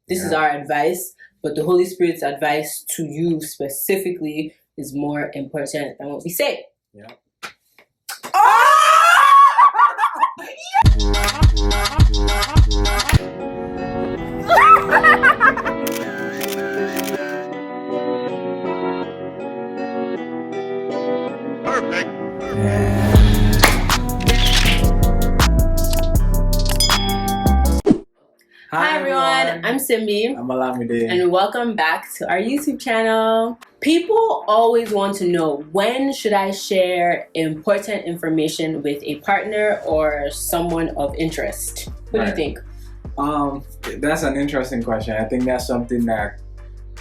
This is our advice, but the Holy Spirit's advice to you specifically is more important than what we say. Yeah. Perfect. Hi everyone, I'm Simbi. I'm Olamide. And welcome back to our YouTube channel. People always want to know, when should I share important information with a partner or someone of interest? What do you think? That's an interesting question. I think that's something that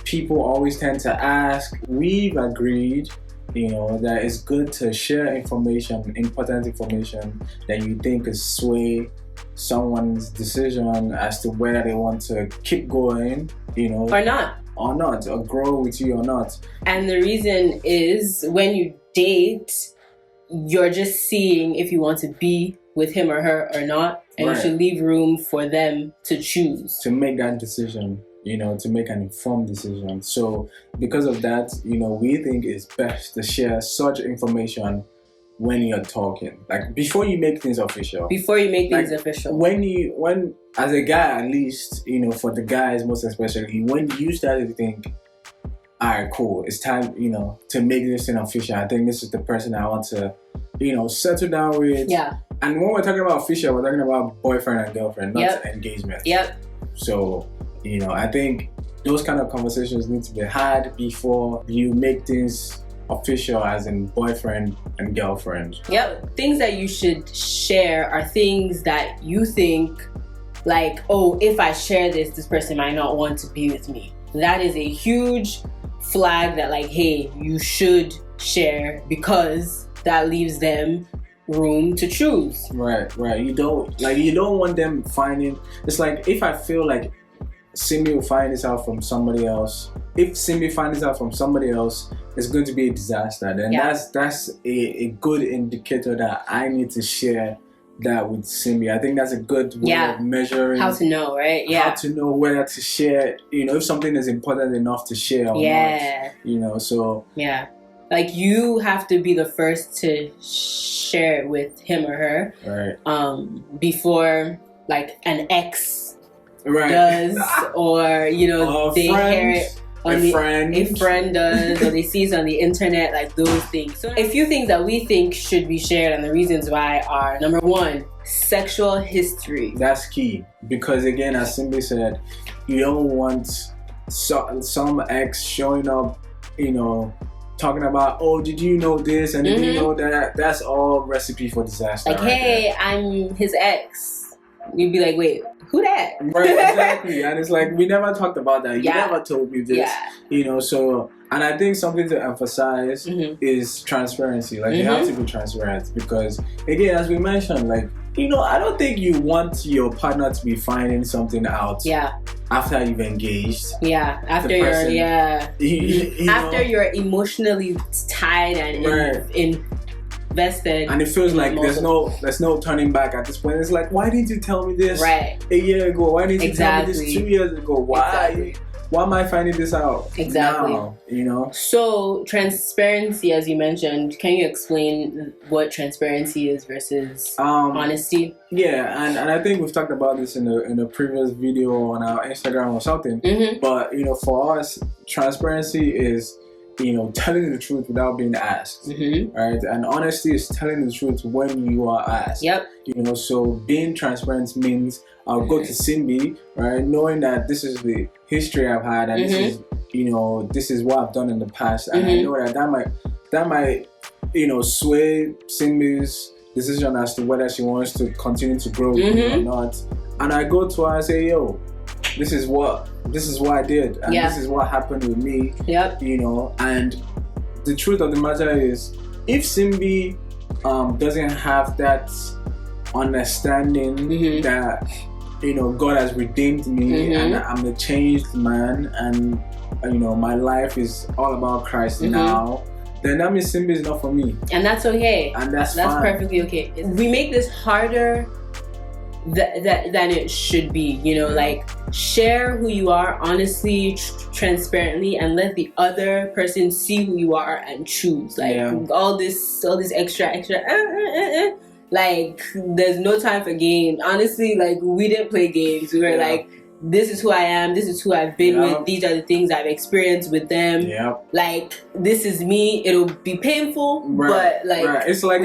people always tend to ask. We've agreed, that it's good to share information, important information that you think could sway someone's decision as to whether they want to keep going, or not, or grow with you or not. And the reason is, when you date, you're just seeing if you want to be with him or her or not, and you should leave room for them to choose, to make that decision, to make an informed decision. So because of that, we think it's best to share such information when you're talking, like before you make things official. When as a guy, at least, for the guys most especially, when you start to think, all right, cool, it's time, to make this thing official. I think this is the person I want to, settle down with. Yeah. And when we're talking about official, we're talking about boyfriend and girlfriend, not engagement. Yep. So, I think those kind of conversations need to be had before you make things official, as in boyfriend and girlfriend. Yep. Things that you should share are things that you think, like, oh, if I share this person might not want to be with me. That is a huge flag that, like, hey, you should share, because that leaves them room to choose. Right. You don't want them finding. It's like, if I feel like Simbi will find this out from somebody else. If Simbi finds this out from somebody else, it's going to be a disaster. Then that's a good indicator that I need to share that with Simbi. I think that's a good way of measuring how to know, right? How to know whether to share, if something is important enough to share or not. So like, you have to be the first to share it with him or her, right? Before, like, an ex does, or they hear it on a friend does, or they see it on the internet, like those things. So a few things that we think should be shared, and the reasons why are: number one, sexual history. That's key, because again, as Simbi said, you don't want some ex showing up, talking about, oh, did you know this and did you know that? That's all recipe for disaster. Like, hey, I'm his ex. You'd be like, wait, who that? Right, exactly. And it's like, we never talked about that. You never told me this. So, and I think something to emphasize is transparency. Like, you have to be transparent, because again, as we mentioned, like, I don't think you want your partner to be finding something out after you've engaged. After you're emotionally tied and invested, and it feels like there's no turning back at this point. It's like, why didn't you tell me this a year ago? Why didn't you tell me this 2 years ago? Why am I finding this out now? So transparency, as you mentioned, can you explain what transparency is versus honesty? And I think we've talked about this in a previous video on our Instagram or something. But for us, transparency is telling the truth without being asked, right? And honesty is telling the truth when you are asked. So being transparent means I'll go to Simbi, right, knowing that this is the history I've had, and this is this is what I've done in the past, and I know that might sway Simbi's decision as to whether she wants to continue to grow with me or not. And I go to her and say, yo, this is what I did, and this is what happened with me. And the truth of the matter is, if Simbi doesn't have that understanding that God has redeemed me and I'm a changed man, and my life is all about Christ now, then that means Simbi is not for me. And that's okay. And that's perfectly okay. We make this harder than it should be. You know, like share who you are honestly, transparently, and let the other person see who you are and choose. Like all this extra. Like there's no time for games. Honestly, like we didn't play games. We were like, this is who I am, this is who I've been with, these are the things I've experienced with them. Like this is me. It'll be painful, but like it's like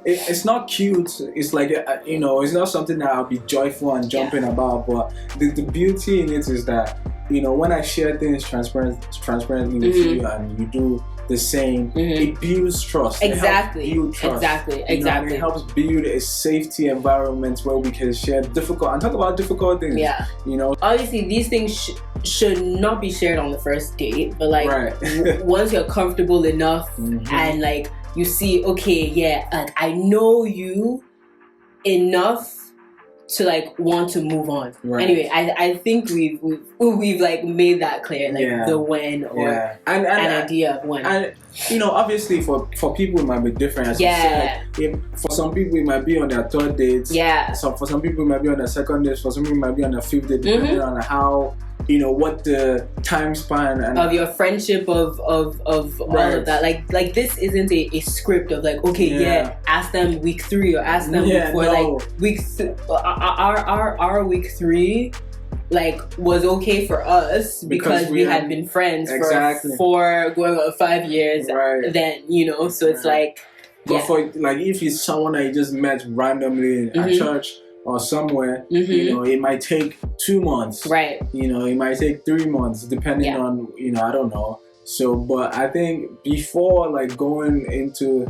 it's not cute. It's like you know, it's not something that I'll be joyful and jumping about. But the beauty in it is that, you know, when I share things transparently with you and you do the same, it builds trust. Exactly. It helps build trust. Exactly. It helps build a safety environment where we can share talk about difficult things. You know, obviously these things should not be shared on the first date, but like once you're comfortable enough and like you see, okay, like I know you enough to like want to move on. Anyway, I think we've like made that clear, like the when or an idea of when. And you know, obviously for people it might be different, as you said. For some people it might be on their third date. So for some people it might be on their second date. For some people it might be on their fifth date, depending on how, you know, what the time span and of your friendship of all of that. Like this isn't a script of like, ask them week 3 or ask them before like week our week 3 like was okay for us because we had been friends for 4 going on 5 years then, you know, so it's like but for like if it's someone that you just met randomly at church or somewhere, you know, it might take 2 months. You know, it might take 3 months, depending on, you know, I don't know. So, but I think before like going into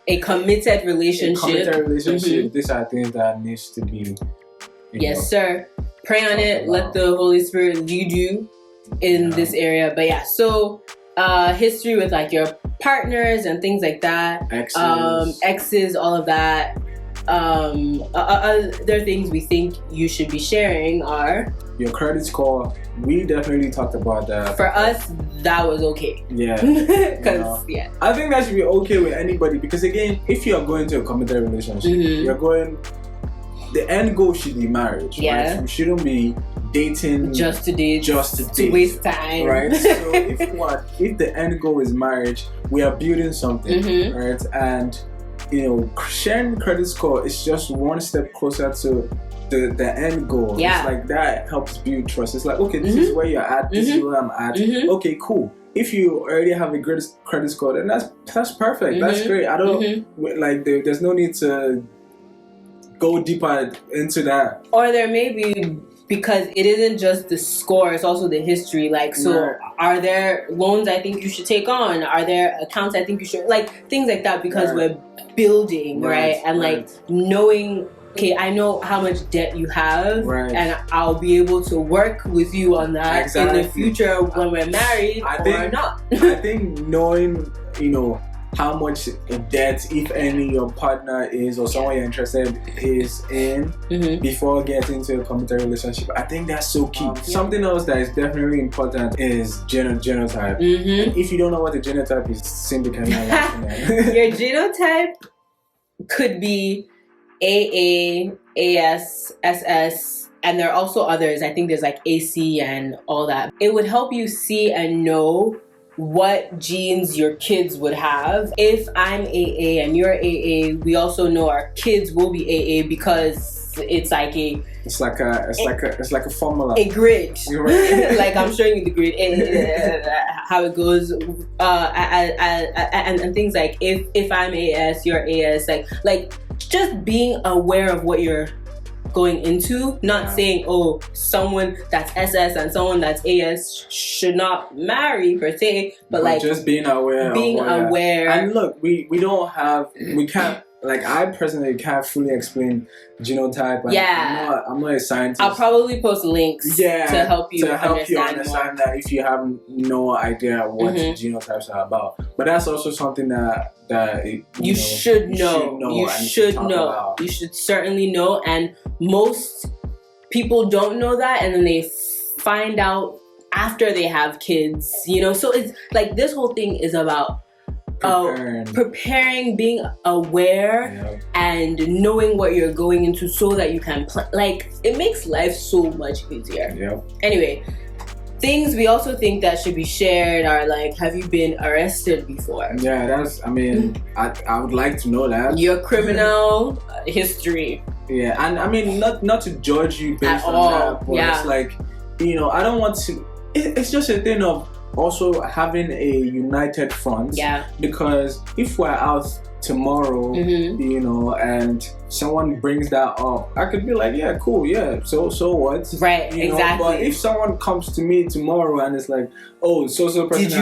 a committed relationship, these are things that needs to be. Yes, sir. Pray on it. Let the Holy Spirit lead you in this area. But so history with like your partners and things like that, exes, all of that. Other things we think you should be sharing are your credit score. We definitely talked about that. For us, that was okay. Because I think that should be okay with anybody, because again, if you are going to a committed relationship, the end goal should be marriage. Right? You shouldn't be dating just to date, to waste time, right? So if the end goal is marriage, we are building something, right? And you know, sharing credit score is just one step closer to the end goal. It's like that helps build trust. It's like, okay, this is where you're at, this is where I'm at. Okay, cool. If you already have a good credit score, then that's perfect. That's great. I don't like there's no need to go deeper into that. Or there may be, because it isn't just the score, it's also the history. Like, so are there loans I think you should take on? Are there accounts I think you should, like, things like that, because we're building, and like knowing, okay, I know how much debt you have, and I'll be able to work with you on that in the future when we're married or not. I think knowing, you know, how much debt, if any, your partner is or someone you're interested is in before getting into a committed relationship, I think that's so key. Something else that is definitely important is genotype. And if you don't know what the genotype is, Simbi can Your genotype could be AA, AS, SS, and there are also others. I think there's like AC and all that. It would help you see and know what genes your kids would have. If I'm AA and you're AA, we also know our kids will be AA, because it's like a formula, a grid. Like I'm showing you the grid, how it goes, and things like if I'm AS, you're AS, like just being aware of what you're going into, not saying, oh, someone that's SS and someone that's AS should not marry per se, but like just being aware. And look, we can't, like, I personally can't fully explain genotype. I'm not a scientist. I'll probably post links to help you understand that if you have no idea what genotypes are about. But that's also something that you should know. You should certainly know, and most people don't know that, and then they find out after they have kids, you know. So it's like this whole thing is about preparing, being aware, and knowing what you're going into so that you can like, it makes life so much easier. Anyway, things we also think that should be shared are like, have you been arrested before? Yeah, that's, I mean, I would like to know that. Your criminal history. Yeah, and I mean, not to judge you based on that, but it's like, you know, I don't want to, it's just a thing of also having a united front. Because if we're out tomorrow, you know, and someone brings that up, I could be like, yeah, cool, yeah, so what? Right, you know? exactly. But if someone comes to me tomorrow and it's like, oh, so person, did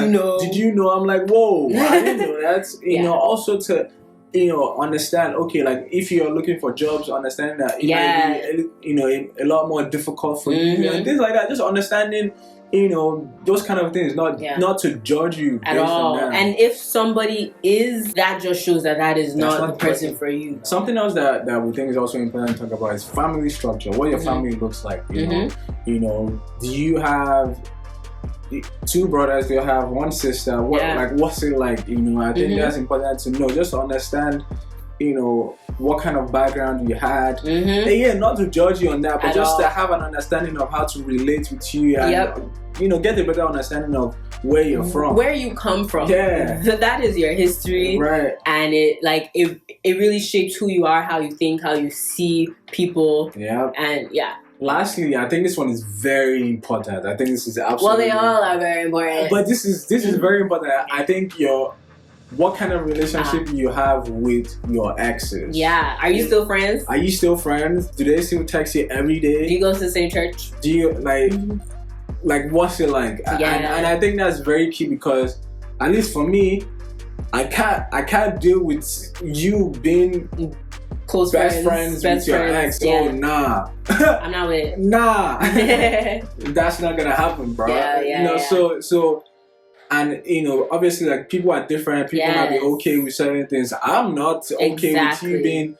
you know? I'm like, whoa, I didn't know that. You know, also to, you know, understand, okay, like if you're looking for jobs, understanding that it might be, you know, a lot more difficult for you and things like that. Just understanding, you know, those kind of things, not to judge you at all. And if somebody is, that just shows that is not the person for you. Something else that we think is also important to talk about is family structure. What your family looks like. You know, do you have 2 brothers? Do you have 1 sister? What's it like? You know, I think that's important to know, just to understand, you know, what kind of background you had. And not to judge you on that, but just to have an understanding of how to relate with you and, you know, get a better understanding of where you're from. Where you come from. That is your history. Right. And it really shapes who you are, how you think, how you see people. And lastly, I think this one is very important. I think this is absolutely... Well, they all are very important. But this is very important. I think what kind of relationship you have with your exes. Are you still friends? Are you still friends? Do they still text you every day? Do you go to the same church? Do you, like what's it like? And I think that's very key, because at least for me, I can't deal with you being close best friends with your ex. Oh, nah. I'm not with it. Nah. That's not gonna happen, bro. You know, so and, you know, obviously, like, people are different. People might be okay with certain things. I'm not okay with you being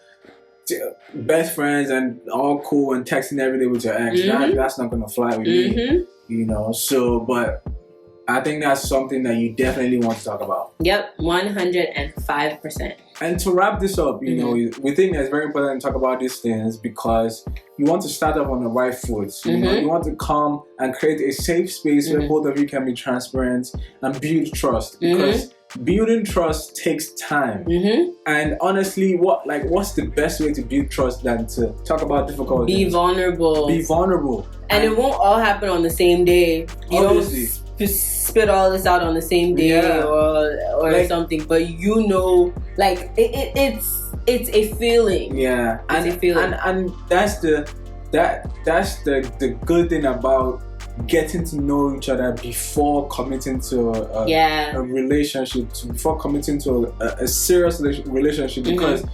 best friends and all cool and texting every day with your ex. That's not gonna fly with me. You know, so, but I think that's something that you definitely want to talk about. 105%. And to wrap this up, you know, we think it's very important to talk about these things, because you want to start off on the right foot. You know, you want to come and create a safe space where both of you can be transparent and build trust, because building trust takes time. And honestly, what's the best way to build trust than to talk about difficult things? Be vulnerable. And it won't all happen on the same day. You don't spit all this out on the same day or like, something, but you know, like it's a feeling. It's a feeling. And that's the good thing about getting to know each other before committing to a relationship, before committing to a serious relationship, because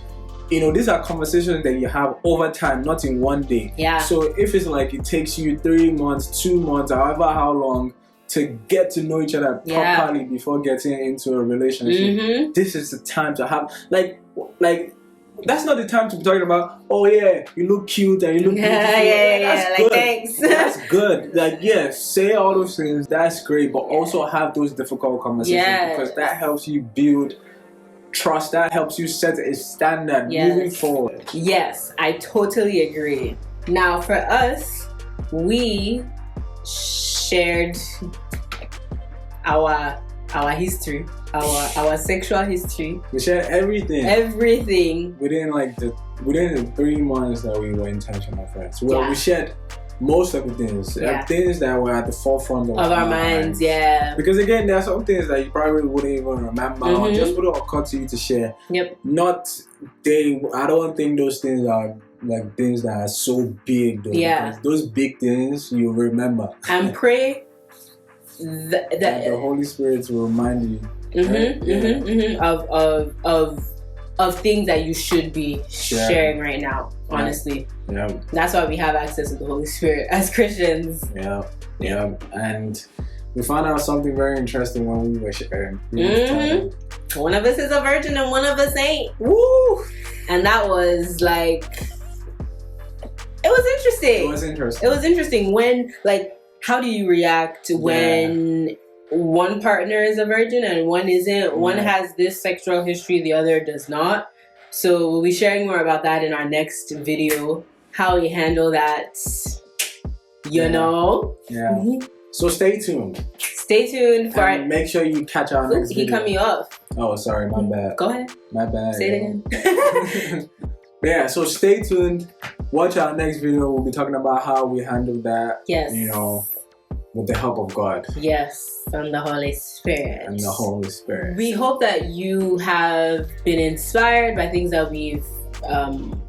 you know, these are conversations that you have over time, not in one day. So if it's like it takes you 3 months, 2 months, however how long to get to know each other properly before getting into a relationship, this is the time to have like that's not the time to be talking about, oh yeah, you look cute and you look beautiful. That's good. Thanks. That's good. Like, say all those things, that's great, but also have those difficult conversations, because that helps you build trust, that helps you set a standard moving forward. Yes, I totally agree. Now for us, we shared our history, our sexual history. We shared everything within the 3 months that we were intentional friends. Well, we shared most of the things, things that were at the forefront of our minds. Because again, there are some things that you probably wouldn't even remember or just wouldn't occur to you to share. I don't think those things are like things that are so big though. Because those big things you remember. And pray that the Holy Spirit will remind you of things that you should be sharing right now, honestly. That's why we have access to the Holy Spirit as Christians. And we found out something very interesting when we were sharing. One of us is a virgin and one of us ain't. Woo! And that was like, it was interesting. It was interesting when, like, how do you react when one partner is a virgin and one isn't. One has this sexual history, the other does not. So we'll be sharing more about that in our next video. How we handle that, you know. Yeah. So stay tuned. Stay tuned for. And make sure you catch our next video. He cut me off. Oh, sorry, my bad. Go ahead. My bad. Say it again. Yeah, so stay tuned. Watch our next video. We'll be talking about how we handle that. Yes. You know, with the help of God. Yes, and the Holy Spirit. And the Holy Spirit. We hope that you have been inspired by things that we've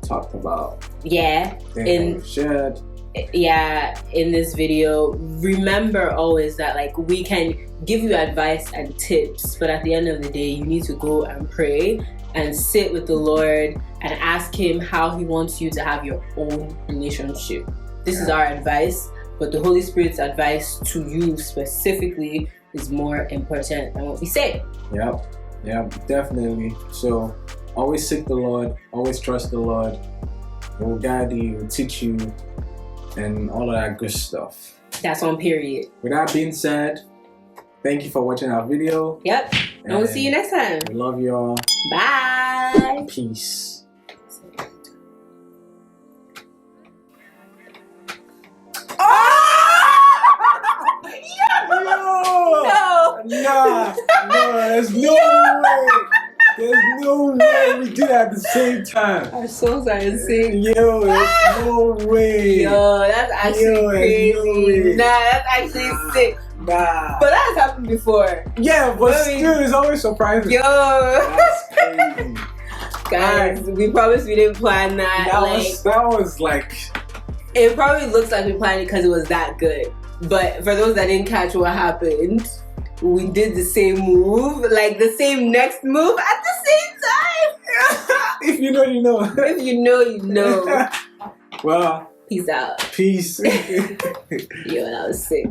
talked about. Yeah. Shared. Yeah, in this video. Remember always that like we can give you advice and tips, but at the end of the day, you need to go and pray and sit with the Lord and ask Him how He wants you to have your own relationship. This is our advice, but the Holy Spirit's advice to you specifically is more important than what we say. Yep, definitely. So always seek the Lord, always trust the Lord. He will guide you, He will teach you, and all of that good stuff. That's on period. With that being said, thank you for watching our video. Yep. And we'll see you next time. We love you all. Bye. Peace. No, there's no way. There's no way we do that at the same time. Our souls are in sync. Yo, there's no way. Yo, that's actually crazy. No, nah, that's actually sick. Nah. But that has happened before. Yeah, but still, it's always surprising. Yo. That's crazy. Guys, we promise we didn't plan that. That was like... It probably looks like we planned it because it was that good. But for those that didn't catch what happened, we did the same move, like the same next move at the same time. If you know, you know. If you know, you know. Well, Peace out. Peace. Yo, that was sick.